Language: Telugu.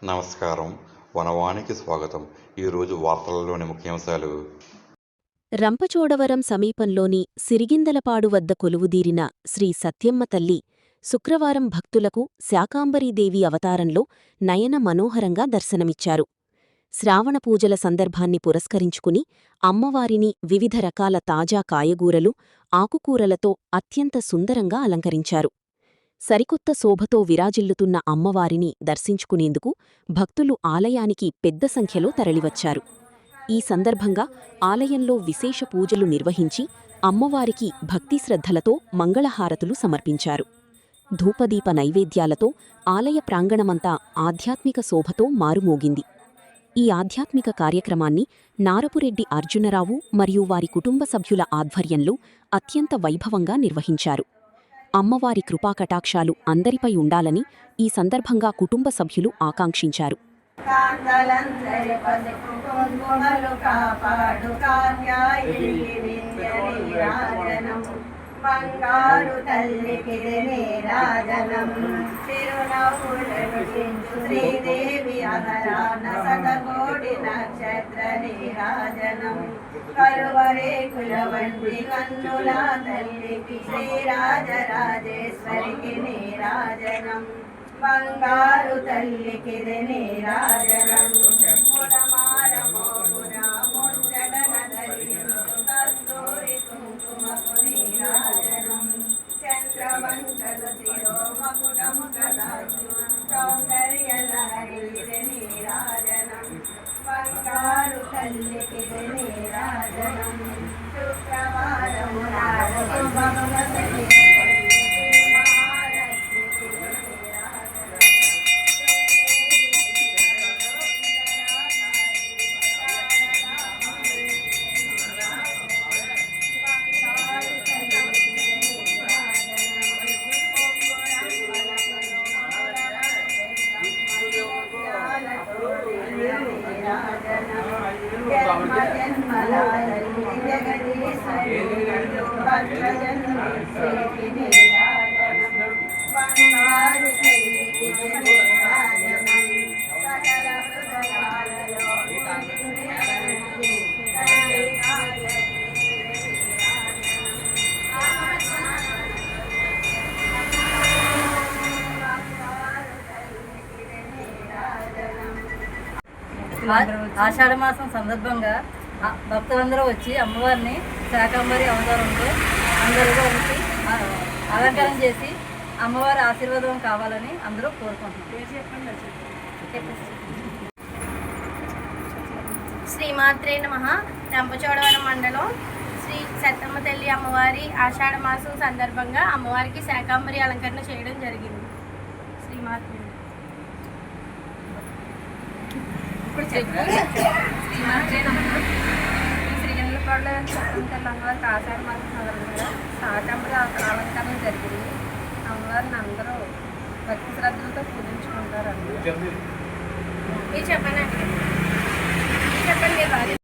నమస్కారం. వనవానికి స్వాగతం. ఈరోజు వార్తలలోని ముఖ్యాంశాలు. రంపచోడవరం సమీపంలోని సిరిగిందలపాడు వద్ద కొలువుదీరిన శ్రీ సత్యమ్మ తల్లి శుక్రవారం భక్తులకు శాకాంబరీదేవి అవతారంలో నయన మనోహరంగా దర్శనమిచ్చారు. శ్రావణ పూజల సందర్భాన్ని పురస్కరించుకుని అమ్మవారిని వివిధ రకాల తాజా కాయగూరలు, ఆకుకూరలతో అత్యంత సుందరంగా అలంకరించారు. సరికొత్త శోభతో విరాజిల్లుతున్న అమ్మవారిని దర్శించుకునేందుకు భక్తులు ఆలయానికి పెద్ద సంఖ్యలో తరలివచ్చారు. ఈ సందర్భంగా ఆలయంలో విశేష పూజలు నిర్వహించి అమ్మవారికి భక్తిశ్రద్ధలతో మంగళహారతులు సమర్పించారు. ధూపదీప నైవేద్యాలతో ఆలయ ప్రాంగణమంతా ఆధ్యాత్మిక శోభతో మారుమోగింది. ఈ ఆధ్యాత్మిక కార్యక్రమాన్ని నారపురెడ్డి అర్జునరావు మరియు వారి కుటుంబ సభ్యుల ఆధ్వర్యంలో అత్యంత వైభవంగా నిర్వహించారు. అమ్మవారి కృపాకటాక్షాలు అందరిపై ఉండాలని ఈ సందర్భంగా కుటుంబ సభ్యులు ఆకాంక్షించారు. బంగారు తల్లికి నీరాజనం చిరునవ్వులను చించు శ్రీదేవి అధరాన శతకోటి నక్షత్ర నీరాజనం కరువరేకుల వంటి కన్నుల తల్లికి శ్రీరాజరాజేశ్వరికి నీరాజనం బంగారు తల్లికి నీరాజనం ముడమార మోగున ముద్దడగదలియుచు కస్తూరి కుంకుమకు నీరాజనం చంద్రవంకలు శిరోమకుటము కదాచు సౌందర్య లహరిది నీరాజనం బంగారు తల్లికి నీరాజనం శుక్రవారము నాడు శుభముల ఆషాఢ మాసం సందర్భంగా భక్తులందరూ వచ్చి అమ్మవారిని శాకాంబరి అవతారంలో అందరూ వచ్చి అలంకారం చేసి అమ్మవారి ఆశీర్వాదం కావాలని అందరూ కోరుకుంటున్నారు. శ్రీమాత్రే నమః. రంపచోడవరం మండలం శ్రీ సత్తమ్మ తల్లి అమ్మవారి ఆషాఢ మాసం సందర్భంగా అమ్మవారికి శాకాంబరి అలంకరణ చేయడం జరిగింది. శ్రీమాత్రే శ్రీగండ్లపాడులో సత్తమ్మ తల్లి అమ్మవారికి ఆషాఢ మాసం సందర్భంగా శాకాంబరి అలంకరణ జరిగింది. అమ్మవారిని అందరూ భక్తి శ్రద్ధలతో పూజించుకుంటారు. మీరు చెప్పండి.